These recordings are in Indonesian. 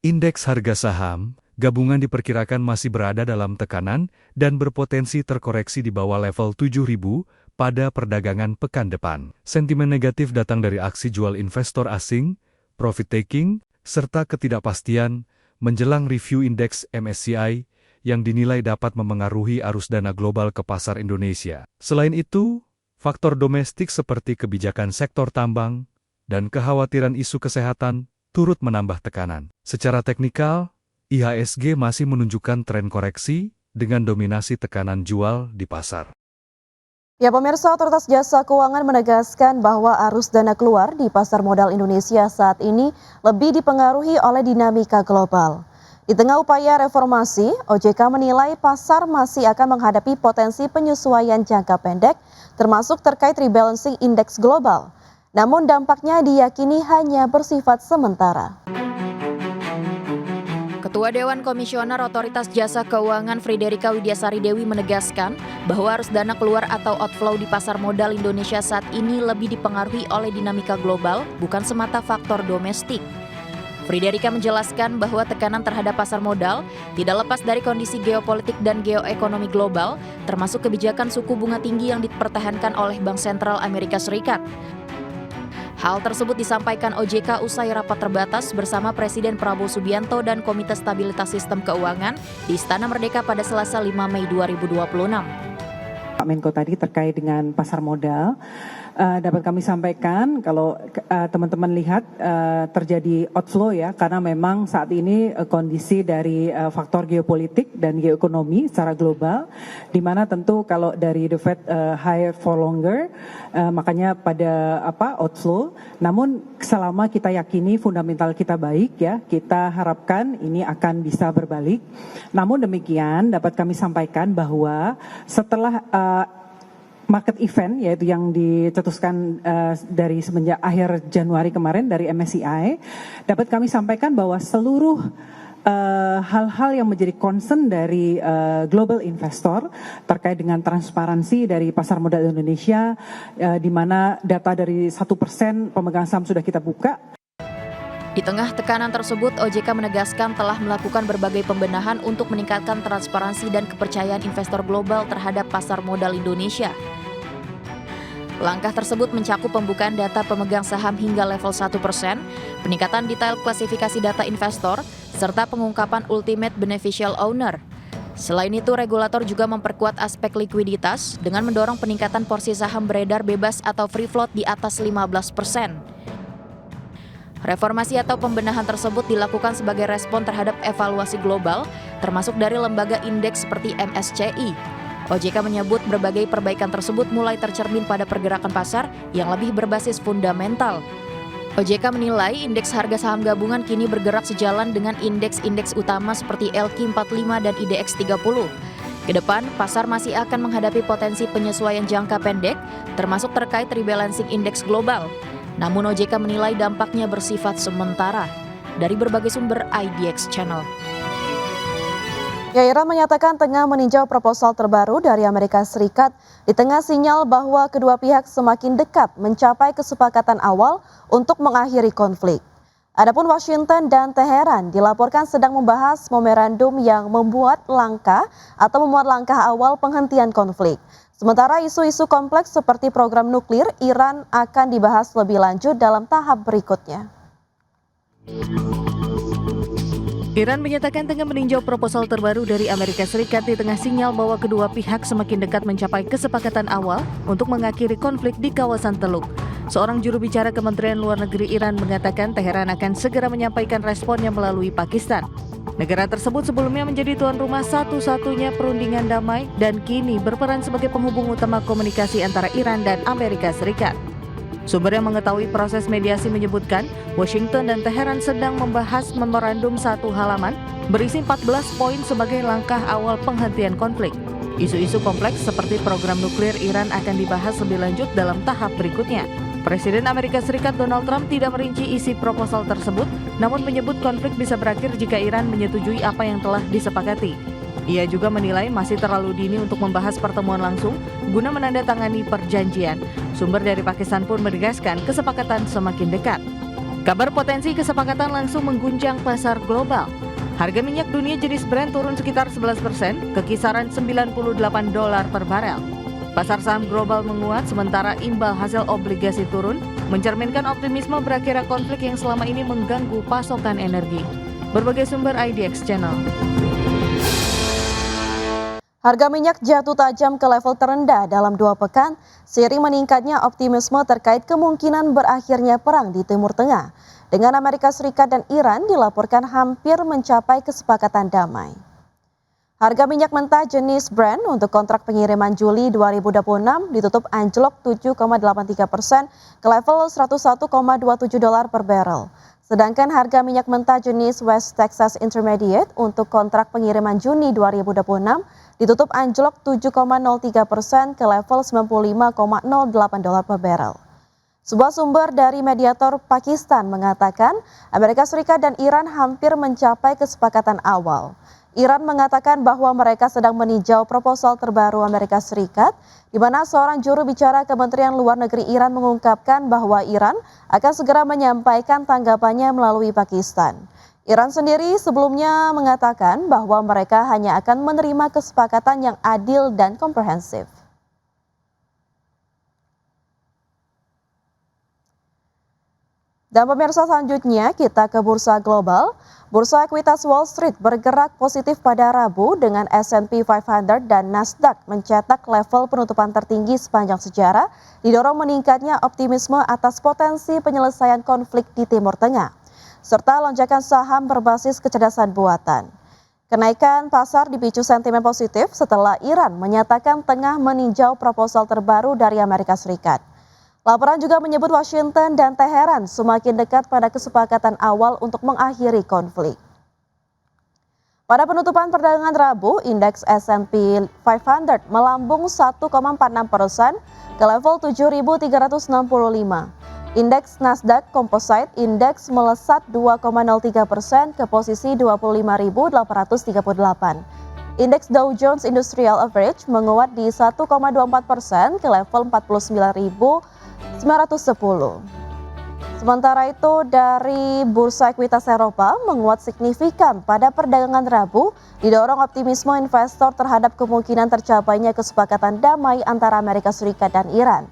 Indeks harga saham gabungan diperkirakan masih berada dalam tekanan dan berpotensi terkoreksi di bawah level 7.000 pada perdagangan pekan depan. Sentimen negatif datang dari aksi jual investor asing, profit taking, serta ketidakpastian menjelang review indeks MSCI yang dinilai dapat memengaruhi arus dana global ke pasar Indonesia. Selain itu, faktor domestik seperti kebijakan sektor tambang dan kekhawatiran isu kesehatan turut menambah tekanan. Secara teknikal, IHSG masih menunjukkan tren koreksi dengan dominasi tekanan jual di pasar. Ya pemirsa, Otoritas Jasa Keuangan menegaskan bahwa arus dana keluar di pasar modal Indonesia saat ini lebih dipengaruhi oleh dinamika global. Di tengah upaya reformasi, OJK menilai pasar masih akan menghadapi potensi penyesuaian jangka pendek, termasuk terkait rebalancing indeks global. Namun dampaknya diyakini hanya bersifat sementara. Ketua Dewan Komisioner Otoritas Jasa Keuangan Friederika Widiasari Dewi menegaskan bahwa arus dana keluar atau outflow di pasar modal Indonesia saat ini lebih dipengaruhi oleh dinamika global, bukan semata faktor domestik. Friederika menjelaskan bahwa tekanan terhadap pasar modal tidak lepas dari kondisi geopolitik dan geoekonomi global, termasuk kebijakan suku bunga tinggi yang dipertahankan oleh Bank Sentral Amerika Serikat. Hal tersebut disampaikan OJK usai rapat terbatas bersama Presiden Prabowo Subianto dan Komite Stabilitas Sistem Keuangan di Istana Merdeka pada Selasa 5 Mei 2026. Pak Menko tadi terkait dengan pasar modal, dapat kami sampaikan kalau teman-teman lihat terjadi outflow ya, karena memang saat ini kondisi dari faktor geopolitik dan geoekonomi secara global, di mana tentu kalau dari the Fed high for longer, makanya pada outflow. Namun selama kita yakini fundamental kita baik ya, kita harapkan ini akan bisa berbalik. Namun demikian dapat kami sampaikan bahwa setelah market event yaitu yang dicetuskan dari semenjak akhir Januari kemarin dari MSCI, dapat kami sampaikan bahwa seluruh hal-hal yang menjadi concern dari global investor terkait dengan transparansi dari pasar modal Indonesia, di mana data dari 1% pemegang saham sudah kita buka. Di tengah tekanan tersebut, OJK menegaskan telah melakukan berbagai pembenahan untuk meningkatkan transparansi dan kepercayaan investor global terhadap pasar modal Indonesia. Langkah tersebut mencakup pembukaan data pemegang saham hingga level 1%, peningkatan detail klasifikasi data investor, serta pengungkapan ultimate beneficial owner. Selain itu, regulator juga memperkuat aspek likuiditas dengan mendorong peningkatan porsi saham beredar bebas atau free float di atas 15%. Reformasi atau pembenahan tersebut dilakukan sebagai respon terhadap evaluasi global, termasuk dari lembaga indeks seperti MSCI. OJK menyebut berbagai perbaikan tersebut mulai tercermin pada pergerakan pasar yang lebih berbasis fundamental. OJK menilai indeks harga saham gabungan kini bergerak sejalan dengan indeks-indeks utama seperti LQ45 dan IDX 30. Kedepan, pasar masih akan menghadapi potensi penyesuaian jangka pendek, termasuk terkait rebalancing indeks global. Namun OJK menilai dampaknya bersifat sementara. Dari berbagai sumber IDX Channel. Ya, Iran menyatakan tengah meninjau proposal terbaru dari Amerika Serikat di tengah sinyal bahwa kedua pihak semakin dekat mencapai kesepakatan awal untuk mengakhiri konflik. Adapun Washington dan Teheran dilaporkan sedang membahas memorandum yang memuat langkah awal penghentian konflik. Sementara isu-isu kompleks seperti program nuklir Iran akan dibahas lebih lanjut dalam tahap berikutnya. Iran menyatakan tengah meninjau proposal terbaru dari Amerika Serikat di tengah sinyal bahwa kedua pihak semakin dekat mencapai kesepakatan awal untuk mengakhiri konflik di kawasan Teluk. Seorang juru bicara Kementerian Luar Negeri Iran mengatakan Teheran akan segera menyampaikan responnya melalui Pakistan. Negara tersebut sebelumnya menjadi tuan rumah satu-satunya perundingan damai dan kini berperan sebagai penghubung utama komunikasi antara Iran dan Amerika Serikat. Sumber yang mengetahui proses mediasi menyebutkan Washington dan Teheran sedang membahas memorandum 1 halaman berisi 14 poin sebagai langkah awal penghentian konflik. Isu-isu kompleks seperti program nuklir Iran akan dibahas lebih lanjut dalam tahap berikutnya. Presiden Amerika Serikat Donald Trump tidak merinci isi proposal tersebut, namun menyebut konflik bisa berakhir jika Iran menyetujui apa yang telah disepakati. Ia juga menilai masih terlalu dini untuk membahas pertemuan langsung guna menandatangani perjanjian. Sumber dari Pakistan pun menegaskan kesepakatan semakin dekat. Kabar potensi kesepakatan langsung mengguncang pasar global. Harga minyak dunia jenis Brent turun sekitar 11% ke kisaran $98 per barel. Pasar saham global menguat sementara imbal hasil obligasi turun, mencerminkan optimisme berakhirnya konflik yang selama ini mengganggu pasokan energi. Berbagai sumber IDX Channel. Harga minyak jatuh tajam ke level terendah dalam 2 pekan, seiring meningkatnya optimisme terkait kemungkinan berakhirnya perang di Timur Tengah. Dengan Amerika Serikat dan Iran dilaporkan hampir mencapai kesepakatan damai. Harga minyak mentah jenis Brent untuk kontrak pengiriman Juli 2026 ditutup anjlok 7,83% ke level $101,27 per barrel. Sedangkan harga minyak mentah jenis West Texas Intermediate untuk kontrak pengiriman Juni 2026 ditutup anjlok 7,03% ke level $95,08 per barrel. Sebuah sumber dari mediator Pakistan mengatakan Amerika Serikat dan Iran hampir mencapai kesepakatan awal. Iran mengatakan bahwa mereka sedang meninjau proposal terbaru Amerika Serikat, di mana seorang juru bicara Kementerian Luar Negeri Iran mengungkapkan bahwa Iran akan segera menyampaikan tanggapannya melalui Pakistan. Iran sendiri sebelumnya mengatakan bahwa mereka hanya akan menerima kesepakatan yang adil dan komprehensif. Dan pemirsa selanjutnya kita ke bursa global. Bursa ekuitas Wall Street bergerak positif pada Rabu dengan S&P 500 dan Nasdaq mencetak level penutupan tertinggi sepanjang sejarah, didorong meningkatnya optimisme atas potensi penyelesaian konflik di Timur Tengah, serta lonjakan saham berbasis kecerdasan buatan. Kenaikan pasar dipicu sentimen positif setelah Iran menyatakan tengah meninjau proposal terbaru dari Amerika Serikat. Laporan juga menyebut Washington dan Teheran semakin dekat pada kesepakatan awal untuk mengakhiri konflik. Pada penutupan perdagangan Rabu, indeks S&P 500 melambung 1,46% ke level 7.365. Indeks Nasdaq Composite Index melesat 2,03% ke posisi 25.838. Indeks Dow Jones Industrial Average menguat di 1,24% ke level 49.910. Sementara itu dari bursa ekuitas Eropa menguat signifikan pada perdagangan Rabu, didorong optimisme investor terhadap kemungkinan tercapainya kesepakatan damai antara Amerika Serikat dan Iran.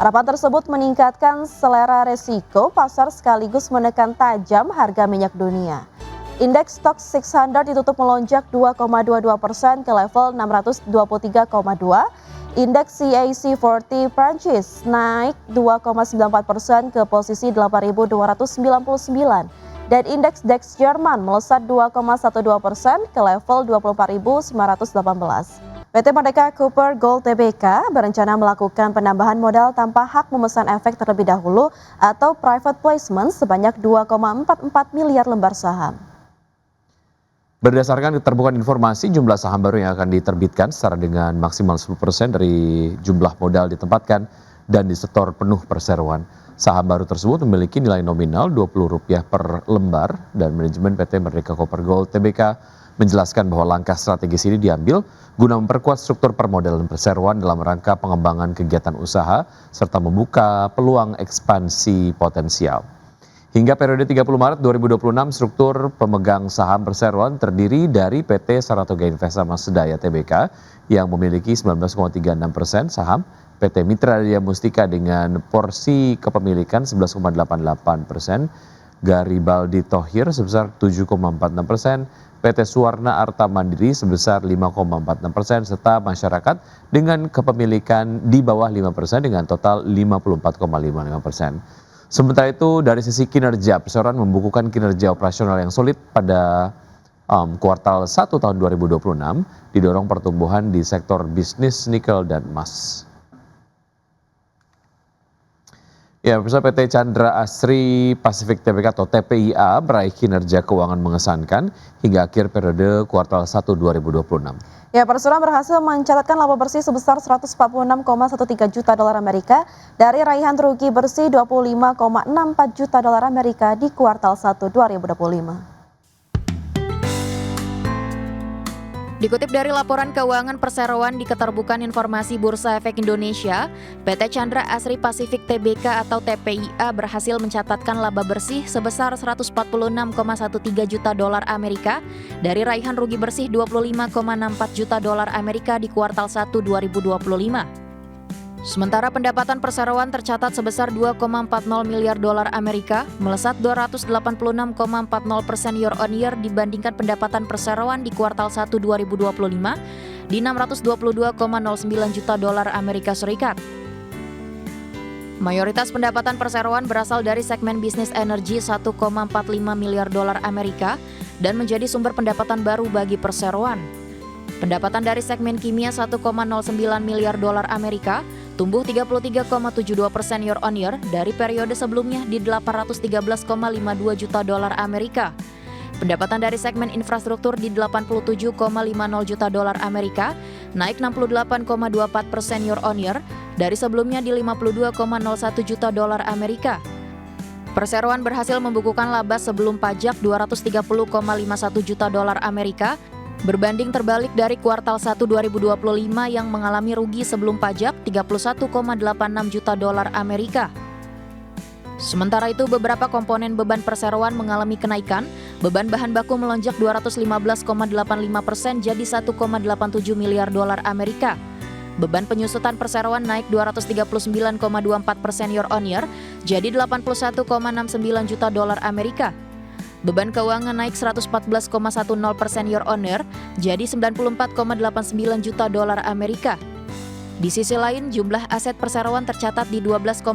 Harapan tersebut meningkatkan selera resiko pasar sekaligus menekan tajam harga minyak dunia. Indeks Stoxx 600 ditutup melonjak 2,22% ke level 623,2. Indeks CAC 40 Prancis naik 2,94% ke posisi 8.299 dan indeks DAX Jerman melesat 2,12% ke level 24.918. PT Merdeka Cooper Gold Tbk berencana melakukan penambahan modal tanpa hak memesan efek terlebih dahulu atau private placement sebanyak 2,44 miliar lembar saham. Berdasarkan keterbukaan informasi, jumlah saham baru yang akan diterbitkan secara dengan maksimal 10% dari jumlah modal ditempatkan dan disetor penuh perseroan. Saham baru tersebut memiliki nilai nominal Rp20 per lembar dan manajemen PT Merdeka Cooper Gold Tbk menjelaskan bahwa langkah strategis ini diambil guna memperkuat struktur permodalan perseroan dalam rangka pengembangan kegiatan usaha serta membuka peluang ekspansi potensial. Hingga periode 30 Maret 2026, struktur pemegang saham perseroan terdiri dari PT Saratoga Investama Sedaya Tbk yang memiliki 19,36% saham, PT Mitra Daya Mustika dengan porsi kepemilikan 11,88%, Garibaldi Thohir sebesar 7,46%, PT Suwarna Arta Mandiri sebesar 5,46%, serta masyarakat dengan kepemilikan di bawah 5% dengan total 54,55%. Sementara itu dari sisi kinerja, perseroan membukukan kinerja operasional yang solid pada kuartal 1 tahun 2026, didorong pertumbuhan di sektor bisnis nikel dan emas. Ya, pemirsa, PT Chandra Asri Pacific Tbk atau TPIA meraih kinerja keuangan mengesankan hingga akhir periode kuartal 1 2026. Ya, perseroan berhasil mencatatkan laba bersih sebesar 146,13 juta dolar Amerika dari raihan rugi bersih 25,64 juta dolar Amerika di kuartal 1 2025. Dikutip dari laporan keuangan perseroan di Keterbukaan Informasi Bursa Efek Indonesia, PT Chandra Asri Pasifik Tbk atau TPIA berhasil mencatatkan laba bersih sebesar 146,13 juta dolar Amerika dari raihan rugi bersih 25,64 juta dolar Amerika di kuartal 1 2025. Sementara pendapatan perseroan tercatat sebesar 2,40 miliar dolar Amerika, melesat 286,40% year on year dibandingkan pendapatan perseroan di kuartal 1 2025 di 622,09 juta dolar Amerika Serikat. Mayoritas pendapatan perseroan berasal dari segmen bisnis energi 1,45 miliar dolar Amerika dan menjadi sumber pendapatan baru bagi perseroan. Pendapatan dari segmen kimia 1,09 miliar dolar Amerika tumbuh 33,72% year on year dari periode sebelumnya di 813,52 juta dolar Amerika. Pendapatan dari segmen infrastruktur di 87,50 juta dolar Amerika naik 68,24% year on year dari sebelumnya di 52,01 juta dolar Amerika. Perseroan berhasil membukukan laba sebelum pajak 230,51 juta dolar Amerika berbanding terbalik dari kuartal 1 2025 yang mengalami rugi sebelum pajak 31,86 juta dolar Amerika. Sementara itu, beberapa komponen beban perseroan mengalami kenaikan. Beban bahan baku melonjak 215,85% jadi 1,87 miliar dolar Amerika. Beban penyusutan perseroan naik 239,24% year on year jadi 81,69 juta dolar Amerika. Beban keuangan naik 114,10% year on year jadi 94,89 juta dolar Amerika. Di sisi lain, jumlah aset perseroan tercatat di 12,51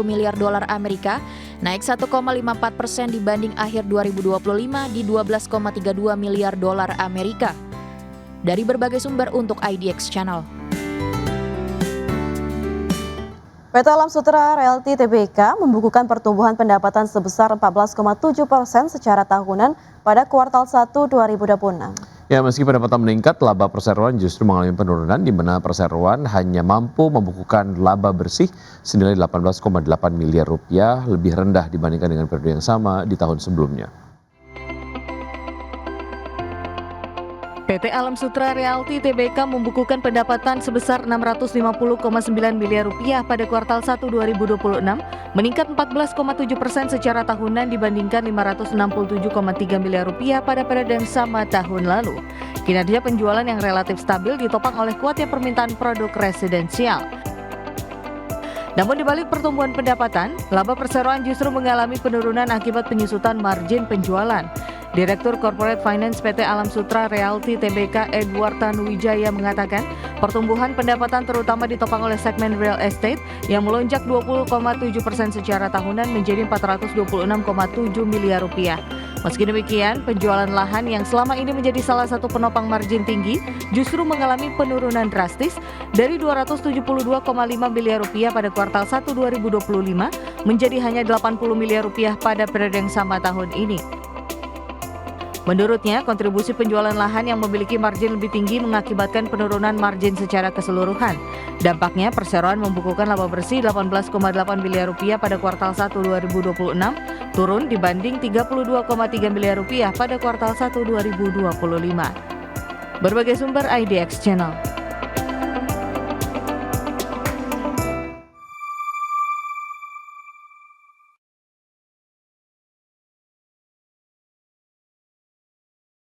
miliar dolar Amerika, naik 1,54% dibanding akhir 2025 di 12,32 miliar dolar Amerika. Dari berbagai sumber untuk IDX Channel. PT Alam Sutera Realty Tbk membukukan pertumbuhan pendapatan sebesar 14,7% secara tahunan pada kuartal 1 2026. Ya, meski pendapatan meningkat, laba perseroan justru mengalami penurunan di mana perseroan hanya mampu membukukan laba bersih senilai 18,8 miliar rupiah, lebih rendah dibandingkan dengan periode yang sama di tahun sebelumnya. PT Alam Sutera Realty Tbk membukukan pendapatan sebesar 650,9 miliar rupiah pada kuartal 1 2026, meningkat 14,7% secara tahunan dibandingkan 567,3 miliar rupiah pada periode yang sama tahun lalu. Kinerja penjualan yang relatif stabil ditopang oleh kuatnya permintaan produk residensial. Namun di balik pertumbuhan pendapatan, laba perseroan justru mengalami penurunan akibat penyusutan margin penjualan. Direktur Corporate Finance PT Alam Sutera Realty Tbk Edward Tanuwijaya mengatakan, pertumbuhan pendapatan terutama ditopang oleh segmen real estate yang melonjak 20,7% secara tahunan menjadi 426,7 miliar rupiah. Meski demikian, penjualan lahan yang selama ini menjadi salah satu penopang margin tinggi justru mengalami penurunan drastis dari 272,5 miliar rupiah pada kuartal 1 2025 menjadi hanya 80 miliar rupiah pada periode yang sama tahun ini. Menurutnya, kontribusi penjualan lahan yang memiliki margin lebih tinggi mengakibatkan penurunan margin secara keseluruhan. Dampaknya, perseroan membukukan laba bersih 18,8 miliar rupiah pada kuartal 1 2026, turun dibanding 32,3 miliar rupiah pada kuartal 1 2025. Berbagai sumber IDX Channel.